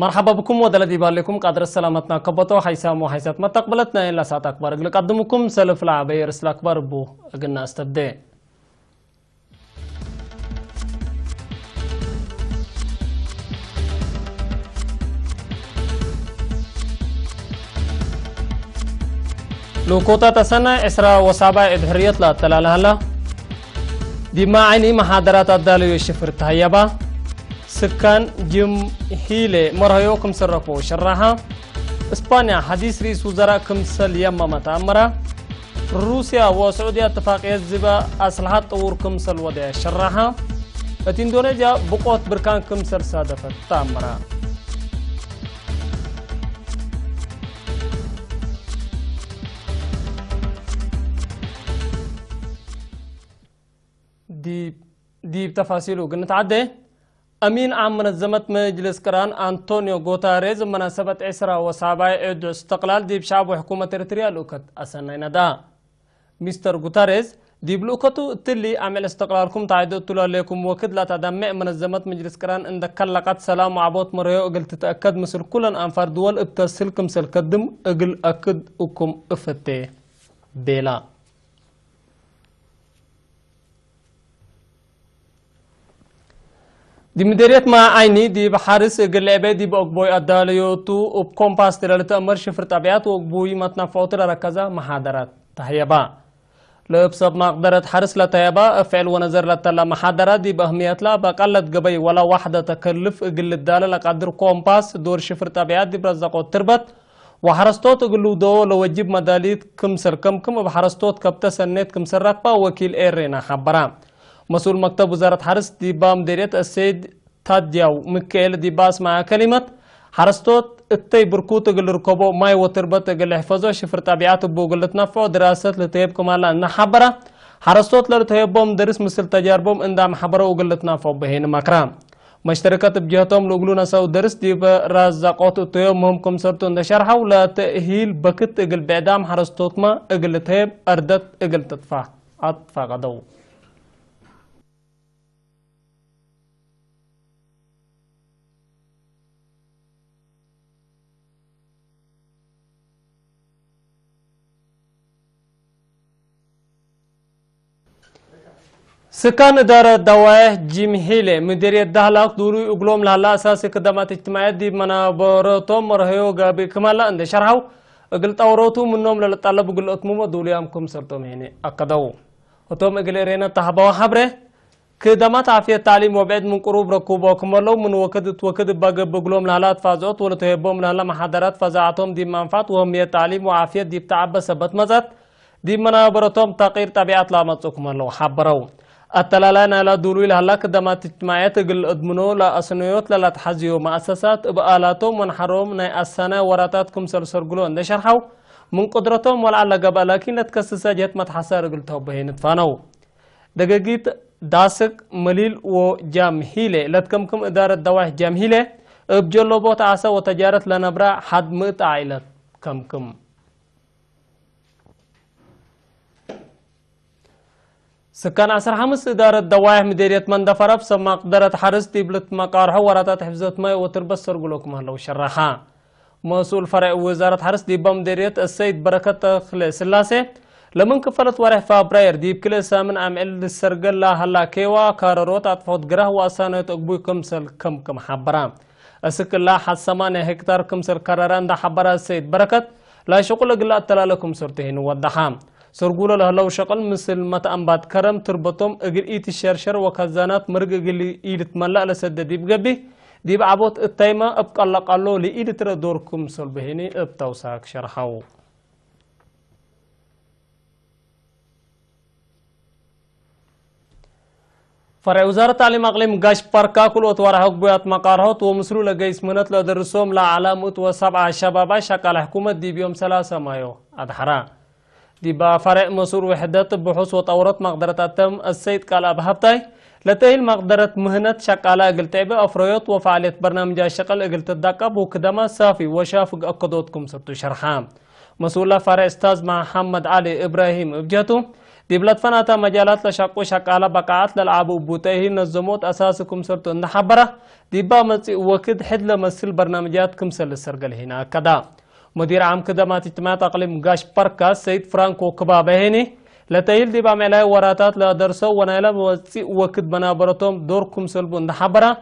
مرحبا بكم ودلدي بالكم قدر سلامتنا كبطو حيسام وحيسات ما تقبلتنا إلا ساعة أكبر قدمكم سلف العبير رسل أكبر بو قلنا استبدأ لو كوتا تسنى إسراء وصابع إدهرية لا تلالها دي ما عيني محاضرات الداليو الشفر تهيبا سكان جم هيلي مرهيوكم سرقو شرها اسبانيا حديث رئيس وزراء كمسل يما متامرة روسيا وسعودية اتفاقية زبا أصلحات طور كمسل ودع شرها اندونيسيا بقوت بركان كمسل صادفة تامرة دي بتفاصيله قلنا تعدي أمين عام منظمة مجلس كران أنطونيو غوتاريز مناسبة إسراء وصابع إدو استقلال دي بشعب وحكومة إريتريا لوكت أسنين دا مستر غوتاريز دي بلوكتو تلي عمل استقلالكم تعيدو تلا لكم وكد لا تدمع منظمة مجلس كران عندك كلقات سلام وعبوت مريو أقل تتأكد مصر كلن أنفار دول ابتسلكم سلكدم أقل أكد أكم أفتي بيلا دي مديرية ما عيني دي بحارس قلعبه دي بأقبوي الداليوتو وبكومباس تلالتا أمر شفر طبيعات وأقبوي متنا فوتر ركزة محاضرات تهيبا لبسب مقدرة حارس لتهيبا فعل ونظر لتلا محاضرات دي بأهمية لا بقلت قبي ولا واحدة تكلف قل الدالة لقدر كومباس دور شفر طبيعات دي برزاقو تربت وحرستوت قلو دو لوجب مداليت كمسر كم بحرستوت كبتا سنت كمسر رقبا وكيل إيرينا حبرام مسؤول مكتب وزارة حرس دي بام ديريت السيد تادياو مكيل دي باس مع كلمة حرستوت التي بركوت قل ركبو ماي وتربط قل حفظو شفر طبيعات بو قل تنفعو دراسات لتيب كمالا نحبرا حرستوت لرتهيبهم درس مثل تجاربهم اندام حبرا وقل تنفعو بهين مكرام مشتركات بجهتهم لقلونا سو درس دي برازاقوت التيوم مهمكم سرطو اند شرحو لا تأهيل بكت قل بعدام حرستوت ما قل تهيب اردت قل تدفع أطفا قدو سكان إدارة دوائح جيم هيلي مديرية دهلاك دوري اقلوم لهلا أساسي خدمات اجتماعية دي منابرتو مرهيو غابي كمالا عند شرحو اقل توروتو منهم للطلب اقل اتموما دوليامكم سرطوم هيني اقدو وطوم اقل رينا تحبوا حبره خدمات عافية تعليم وبعد من قروب ركوبة وكمالو من وكد باقب اقلوم لهلا تفازوت ولتهبهم لهلا محاضرات فزاعتهم دي منفات وهمية تعليم وعافية دي بتعبى سبت مزات دي منابرتهم تغيير طبيعات لامتو كمالو حبرو التلالان على دولوي لهلا خدمات اجتماعية قل ادمنو لا اسنويوت لا تحزيو مؤسسات بآلاتهم ونحروم ناي السنة وراتاتكم سرسرقلو اند شرحو من قدرتهم والعلا قبا لكن لتكسسا جهت متحسار قلتو بهين تفانو دقاقيت داسك مليل وجام هيلي لتكمكم إدارة دواح جام هيلي ابجلو بوت عسا وتجارة لنبرا حد مئت عائلة كمكم سكان عصر حمس إدارة دوايح مديرية مندفرة بسم مقدرة حرس تبلت مقارحة وراتات حفظت ماء وتربصر قلوكم هلو شرحا مسؤول فرع وزارة حرس دي بام مديرية السيد بركة خليس اللاسي لمن كفلت ورح فابراير ديب كل سامن عمل السرقل لا هلا كيوا كاروروت أطفوت قره واسانة تقبوي كمسل كم حبرام أسك الله حد 8 هكتار كمسل كراران دا حبرا السيد بركة لا شغل قلا تلالكم سرتهن ودحام سرقولا لهلو شغل مثل متأنبات كرم تربطهم اجل ايت الشرشر وكزانات مرق اجل ايدت ملا لسد ديب قبي ديب عبوت التايمة ابقى الله قالو لإيدت ردوركم سلبهيني ابتوساك شرحو فرع وزارة تعليم اقليم قاش باركاكل وتوارحوك بيات مقارهوت ومسرو لقيس منت لدرسوم لعلامة وسبعة شبابا شكال حكومة دي بيوم 3 مايو أدحرا دي بفرع مسؤول وحدات بحوث وطورات مقدرة التم السيد قال أبهبتاي لتهيل مقدرة مهنة شكالة قلت عبا أفريوت وفعالية برنامج الشقل قلت الدقب وكدما صافي وشافق أقدوتكم سبتو شرحام مسؤول فرع استاذ محمد علي إبراهيم ابجاتو دي بلاد فناتا مجالات لشاقو شاقالا بقاعات للعابو بوتيه نظموت أساسكم سرتو النحبرة دي بامت وكد حد لمسل برنامجات كمسل السرقل هنا كدا مدير عام خدمات اجتماعات اقليم غاش بركاس سيد فرانكو كبابهني لتيل دي بعملاي وراتات لا درسو ونايلا وكد بنابرتهم دوركم سلبون نحبرة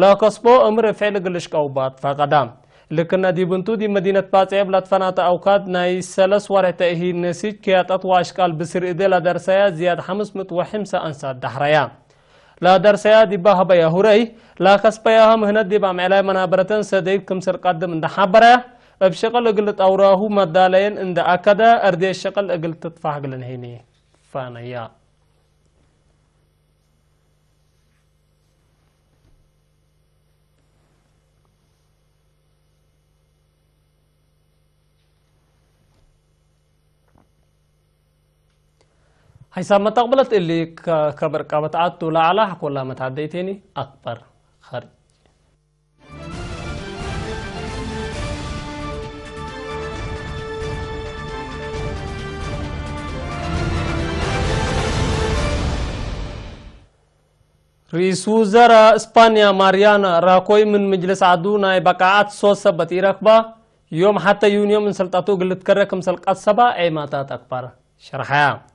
لا كسبو امر فعل قلش قوبات فقدام لكن دي بنتو دي مدينة باتعب لاتفناتا اوقات ناي سلس ورع تأهيل نسيج كيات اطواش قال بسر ايدي لا درسايا زياد 550 انسات دحريا لا درسايا دي باها بيا هوري لا كسبياها مهند دي بعملاي منابرتن سديد كمسر قدم نحبرة بشغل قلت أوراه مدالين عند أكدا أردي الشغل قلت تطفح قلن هيني فانيا حساب ما تقبلت اللي كبر كابت عدتو لا على حكولا ما تعديتيني أكبر خرج رئيس وزراء اسبانيا ماريانا راكوي من مجلس عدونا بقاعات صوص سبت ركبة يوم حتى يونيو من سلطاتو قلت كركم سلقات سبا ايماتات اكبر شرحها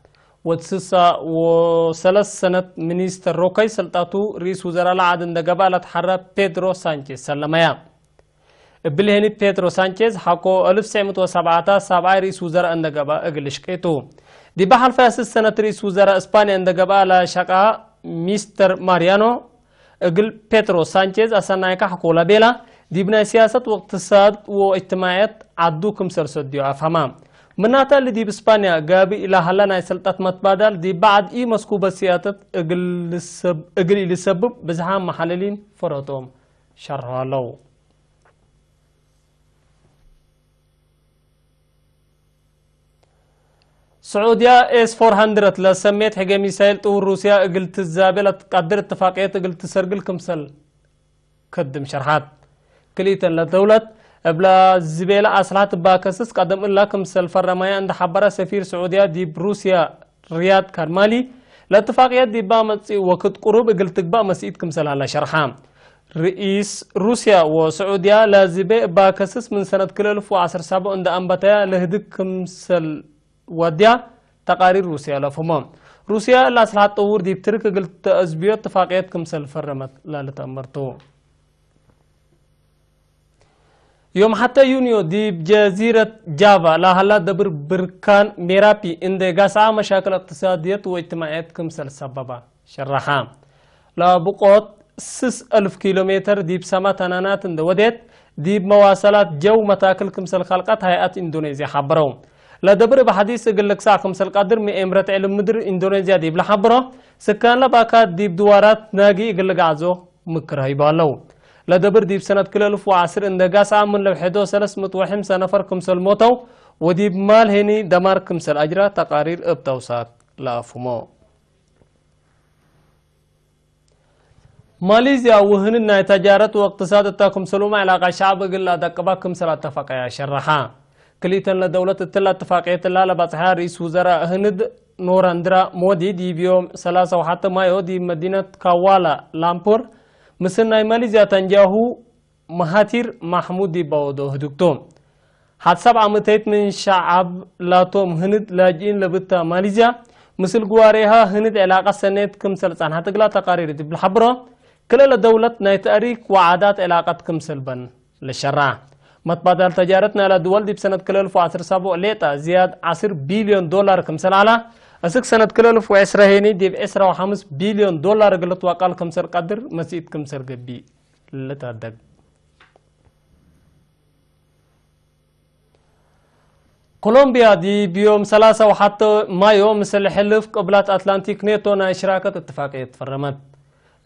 وتسسا وثلاث سنة منيستر روكي سلطاتو رئيس وزراء العاد اندقبا لتحرى بيدرو سانشيز سلميا بلهني بيدرو سانشيز حقو 1907 رئيس وزراء اندقبا اقلش كيتو دي بحال فاسس سنة رئيس وزراء اسبانيا اندقبا لشقا مستر ماريانو اقل بيترو سانشيز اسانايكا حقولا بيلا دي بنا سياسة واقتصاد واجتماعيات عدوكم سرسوديو افهمام مناتا اللي دي باسبانيا قابي الى هلانا سلطات متبادل دي بعد اي مسكوبة سياسة اقل لسبب بزحام محللين فروتوم شرها لو سعودية اس 400 لسميت حاجة ميسايل طور روسيا قلت الزابلة تقدر اتفاقية قلت سرقل كمسل كدم شرحات كليتا لدولة بلا زبيلة أصلحات باكسس قدم إلا كمسل فرمايا عند حبرة سفير سعودية دي بروسيا رياض كارمالي لاتفاقية دي بامتسي وقت قروب قلت با مسيد كمسل على شرحام رئيس روسيا وسعودية لازبي باكسس من سنة كل 2017 عند أنبتايا لهدك كمسل وديا تقارير روسيا لفهمهم روسيا الأصلحات طور دي بترك قلت أزبيو اتفاقيات كمسل فرمت لا لتأمرتو يوم حتى يونيو دي بجزيرة جافا لا هلا دبر بركان ميرابي إن دي قاسعة مشاكل اقتصادية واجتماعية كمسل سببا شرحام لا بقوت 6000 كيلومتر دي بسما تنانات اند وديت دي بمواصلات جو متاكل كمسل خلقات هيئات اندونيسيا حبرهم لا دبر بحديث يقول لك ساعة كمسل قادر من إمرة علم مدر اندونيسيا دي بلا حبره سكان لباكات دي بدوارات ناقي يقول لك عزو مكره يبالو لا دبر دي بسنة كل 1010 إن دقاس عام من لوحدو 305 نفر كمسل موتو ودي بمال هني دمار كمسل أجرا تقارير ابتوسات لا فمو ماليزيا وهن تجارة واقتصاد التاكم سلوما علاقة شعب قل دقبا كمسل اتفاقيا شرحا كليتن لدولة التلا اتفاقية اللا لبطحها رئيس وزراء هند نوراندرا مودي دي بيوم 3 وحتى مايو دي مدينة كوالا لامبور مسنا ماليزيا تنجاهو مهاتير محمود دي باودو هدوكتوم حد 7 متيت من شعب لاتوم هند لاجين لبتا ماليزيا مثل قواريها هند علاقة سنة كمسل صنها تقلا تقارير دي بالحبرة كلا لدولة نايتاريك وعادات علاقة كمسل بن للشرع متبادل تجارتنا على دول دي بسنة كل 2017 ليتا زياد 10 بليون دولار كمسل على أسك سنة كل 2010 هني دي ب 15 بليون دولار قلت وقال كمسل قدر مسيد كمسل قبي لتردق كولومبيا دي بيوم 3 وحتى مايو مثل حلف قبلات أتلانتيك نيتونا إشراكة اتفاقية فرمت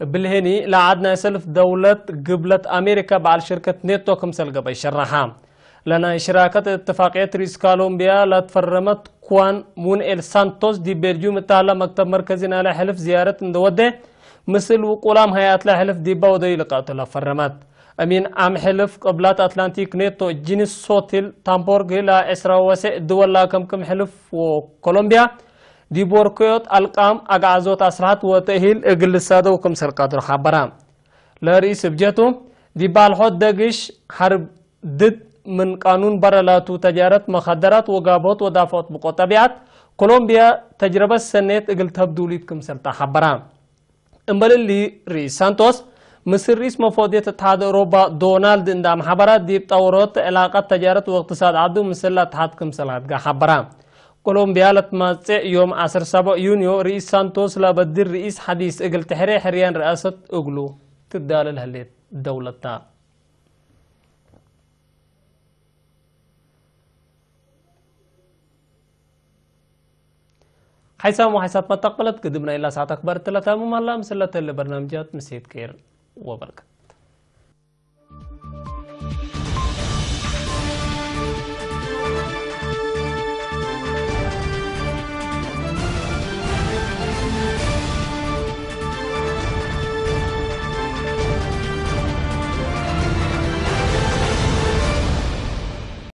بالهني لعدنا سلف دولة قبلت أمريكا بعد شركة نيتو كمسل قبل شرحام لنا إشراكة اتفاقية رئيس كولومبيا لا تفرمت كوان مون إل سانتوس دي بيرجيوم التهلا مكتب مركزنا على حلف زيارة ندوده مثل وقلام هيئات لحلف دي باودي لقاتل فرمت أمين عم حلف قبلات أتلانتيك نيتو جينيس سوتيل تامبورغ لا إسرا وسع دول لا كم حلف وكولومبيا دي بوركيوت القام أقعزوت أسرات وتأهيل إقل السادة وكم سرقادر خبرا لرئيس بجتو دي بالحوت دقش حرب ضد من قانون برلاتو تجارة مخدرات وقابوت ودافوت بقو طبيعت كولومبيا تجربة سنة إقل تبدوليت كم سرطا خبرا امبل اللي رئيس سانتوس مصر رئيس مفوضية اتحاد أوروبا دونالد اندام حبرات دي بتورط علاقات تجارة واقتصاد عدو مسلا اتحاد كم سلات حبرا كولومبيا لتماسع يوم 17 يونيو رئيس سانتوس لابدر رئيس حديث اقل تحري حريان رئاسة اقلو تدال الهليت دولتنا حيسام وحيسات ما تقبلت قدمنا إلى ساعة أكبر 3 ممالا مسلة البرنامجات مسيد كير وبركة